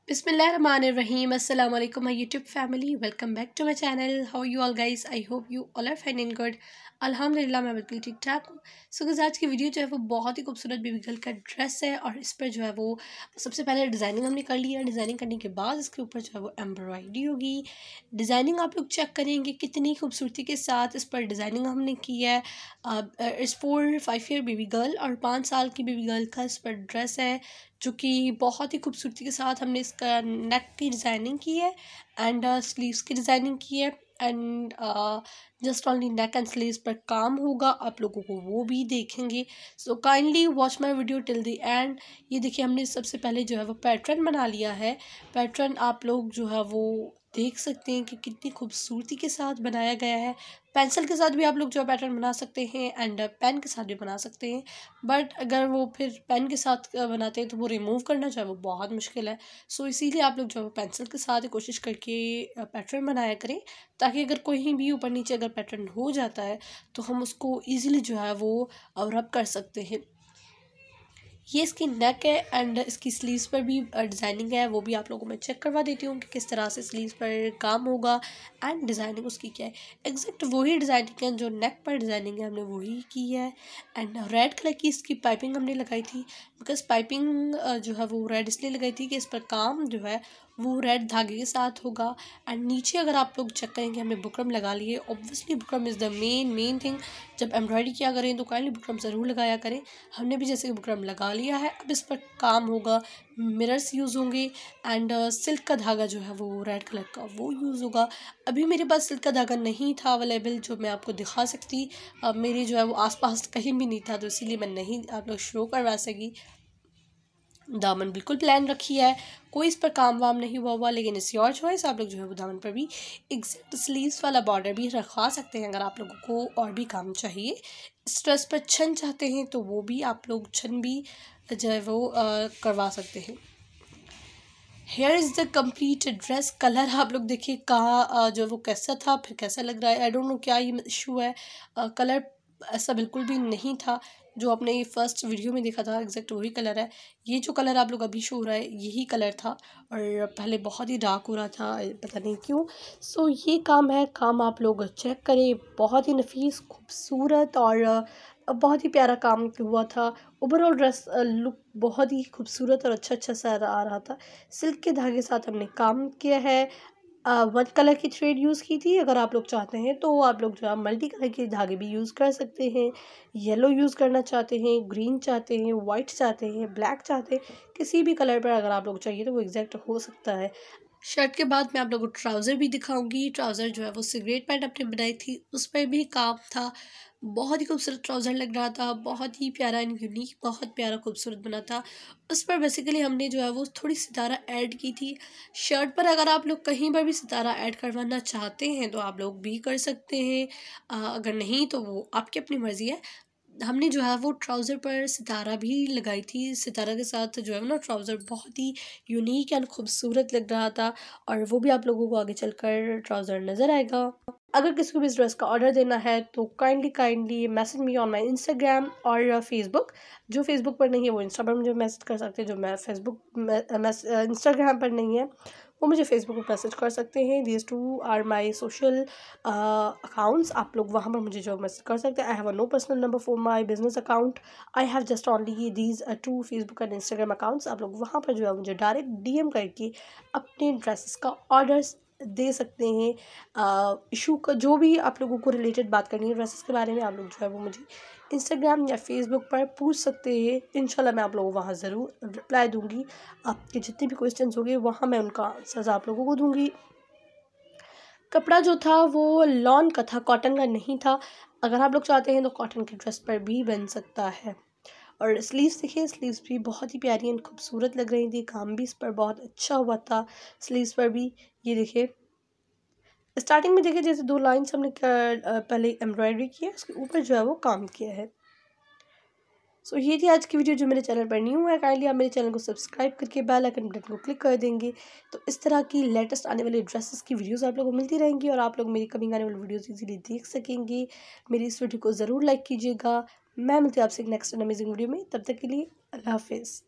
Bismillahirrahmanirrahim. Assalamu alaikum my YouTube family. Welcome back to my channel. How are you all guys? I hope you all are fine and good. अल्हम्दुलिल्लाह मैं बिल्कुल ठीक ठाक हूँ। So guys आज की video जो है वो बहुत ही खूबसूरत बेबी गर्ल का ड्रेस है और इस पर जो है वो सबसे पहले डिज़ाइनिंग हमने कर लिया। डिज़ाइनिंग करने के बाद इसके ऊपर जो है वो एम्ब्रॉयडरी होगी। डिज़ाइनिंग आप लोग चेक करेंगे कितनी खूबसूरती के साथ इस पर डिज़ाइनिंग हमने की है। इस 4-5 ईयर बेबी गर्ल और 5 साल की बेबी गर्ल का इस पर ड्रेस है जो कि बहुत ही खूबसूरती के साथ हमने इसका नेक की डिज़ाइनिंग की है एंड स्लीव्स की डिज़ाइनिंग की है and just only neck and sleeves पर काम होगा। आप लोगों को वो भी देखेंगे। So kindly watch my video till the end. ये देखिए हमने सबसे पहले जो है वो पैटर्न बना लिया है। पैटर्न आप लोग जो है वो देख सकते हैं कि कितनी खूबसूरती के साथ बनाया गया है। पेंसिल के साथ भी आप लोग जो है पैटर्न बना सकते हैं एंड पेन के साथ भी बना सकते हैं, बट अगर वो फिर पेन के साथ बनाते हैं तो वो रिमूव करना जो है वो बहुत मुश्किल है। सो इसीलिए आप लोग जो है पेंसिल के साथ कोशिश करके पैटर्न बनाया करें, ताकि अगर कोई भी ऊपर नीचे अगर पैटर्न हो जाता है तो हम उसको ईज़िली जो है वो रब कर सकते हैं। ये इसकी नेक है एंड इसकी स्लीव्स पर भी डिज़ाइनिंग है, वो भी आप लोगों को मैं चेक करवा देती हूँ कि किस तरह से स्लीव्स पर काम होगा एंड डिज़ाइनिंग उसकी क्या है। एग्जैक्ट वही डिज़ाइनिंग है जो नेक पर डिज़ाइनिंग है हमने वही की है एंड रेड कलर की इसकी पाइपिंग हमने लगाई थी, बिकॉज पाइपिंग जो है वो रेड इसलिए लगाई थी कि इस पर काम जो है वो रेड धागे के साथ होगा। एंड नीचे अगर आप लोग चेक करेंगे हमने बुकरम लगा लिए। Obviously buckram is the main thing. जब एम्ब्रॉयडरी किया करें तो काइंडली बुकरम ज़रूर लगाया करें। हमने भी जैसे बुकरम लगा लिया है। अब इस पर काम होगा, मिरर्स यूज़ होंगे एंड सिल्क का धागा जो है वो रेड कलर का वो यूज़ होगा। अभी मेरे पास सिल्क का धागा नहीं था अवेलेबल जो मैं आपको दिखा सकती। मेरी जो है वो आसपास कहीं भी नहीं था, तो इसीलिए मैं नहीं आप लोग शो करवा सकी। दामन बिल्कुल प्लान रखी है, कोई इस पर काम वाम नहीं हुआ, लेकिन इस योर चॉइस। आप लोग जो है वो दामन पर भी एग्जैक्ट स्लीव्स वाला बॉर्डर भी रखवा सकते हैं अगर आप लोगों को और भी काम चाहिए। इस ड्रेस पर छन चाहते हैं तो वो भी आप लोग छन भी जो है वो करवा सकते हैं। Here is the complete dress. Colour आप लोग देखिए कहाँ जो वो कैसा था फिर कैसा लग रहा है। आई डोंट नो क्या ये इशू है। कलर ऐसा बिल्कुल भी नहीं था जो आपने ये फर्स्ट वीडियो में देखा था, एग्जैक्ट वही कलर है। ये जो कलर आप लोग अभी शो हो रहा है यही कलर था और पहले बहुत ही डार्क हो रहा था, पता नहीं क्यों। सो ये काम है, काम आप लोग चेक करें। बहुत ही नफीस खूबसूरत और बहुत ही प्यारा काम हुआ था। ओवरऑल ड्रेस लुक बहुत ही खूबसूरत और अच्छा सा आ रहा था। सिल्क के धागे साथ हमने काम किया है। 1 कलर की थ्रेड यूज़ की थी। अगर आप लोग चाहते हैं तो आप लोग जो है मल्टी कलर के धागे भी यूज़ कर सकते हैं। येलो यूज़ करना चाहते हैं, ग्रीन चाहते हैं, वाइट चाहते हैं, ब्लैक चाहते हैं, किसी भी कलर पर अगर आप लोग चाहिए तो वो एग्जैक्ट हो सकता है। शर्ट के बाद मैं आप लोगों को ट्राउज़र भी दिखाऊंगी। ट्राउज़र जो है वो सिगरेट पैंट अपने बनाई थी, उस पर भी काम था। बहुत ही खूबसूरत ट्राउज़र लग रहा था, बहुत ही प्यारा एंड यूनिक, बहुत प्यारा खूबसूरत बना था। उस पर बेसिकली हमने जो है वो थोड़ी सितारा ऐड की थी। शर्ट पर अगर आप लोग कहीं पर भी सितारा ऐड करवाना चाहते हैं तो आप लोग भी कर सकते हैं। अगर नहीं तो वो आपकी अपनी मर्ज़ी है। हमने जो है वो ट्राउज़र पर सितारा भी लगाई थी। सितारा के साथ जो है ना ट्राउज़र बहुत ही यूनिक एंड खूबसूरत लग रहा था और वो भी आप लोगों को आगे चलकर ट्राउज़र नज़र आएगा। अगर किसी को भी इस ड्रेस का ऑर्डर देना है तो kindly message me on my Instagram और फेसबुक। जो फेसबुक पर नहीं है वो इंस्टा पर मुझे मैसेज कर सकते हैं। जो मैं इंस्टाग्राम पर नहीं है वो मुझे फेसबुक पर मैसेज कर सकते हैं। These 2 are my social accounts. आप लोग वहाँ पर मुझे जो मैसेज कर सकते हैं। I have no personal number for my business account. I have just only these 2 Facebook and Instagram accounts. आप लोग वहाँ पर जो है मुझे डायरेक्ट DM करके अपने ड्रेसेस का ऑर्डर्स दे सकते हैं। इशू का जो भी आप लोगों को रिलेटेड बात करनी है ड्रेसेस के बारे में, आप लोग जो है वो मुझे इंस्टाग्राम या फेसबुक पर पूछ सकते हैं। इंशाल्लाह मैं आप लोगों को वहाँ ज़रूर रिप्लाई दूँगी। आपके जितने भी क्वेश्चंस होंगे वहाँ मैं उनका आंसर्स आप लोगों को दूँगी। कपड़ा जो था वो लॉन का था, कॉटन का नहीं था। अगर आप लोग चाहते हैं तो कॉटन की ड्रेस पर भी बन सकता है। और स्लीव्स देखिए, स्लीव्स भी बहुत ही प्यारी एंड खूबसूरत लग रही थी। काम भी इस पर बहुत अच्छा हुआ था स्लीव्स पर भी। ये देखिए स्टार्टिंग में देखिए जैसे 2 लाइन्स हमने पहले एम्ब्रॉयडरी की है, उसके ऊपर जो है वो काम किया है। सो ये थी आज की वीडियो। जो मेरे चैनल पर न्यू है काइंडली आप मेरे चैनल को सब्सक्राइब करके बेल आइकन बटन को क्लिक कर देंगे, तो इस तरह की लेटेस्ट आने वाली ड्रेसेस की वीडियोस आप लोगों को मिलती रहेंगी और आप लोग मेरी कमिंग आने वाली वीडियोस इजीली देख सकेंगे। मेरी इस वीडियो को ज़रूर लाइक कीजिएगा। मैं मिलती हूँ आपसे नेक्स्ट अमेजिंग वीडियो में। तब तक के लिए अल्लाह हाफिज़।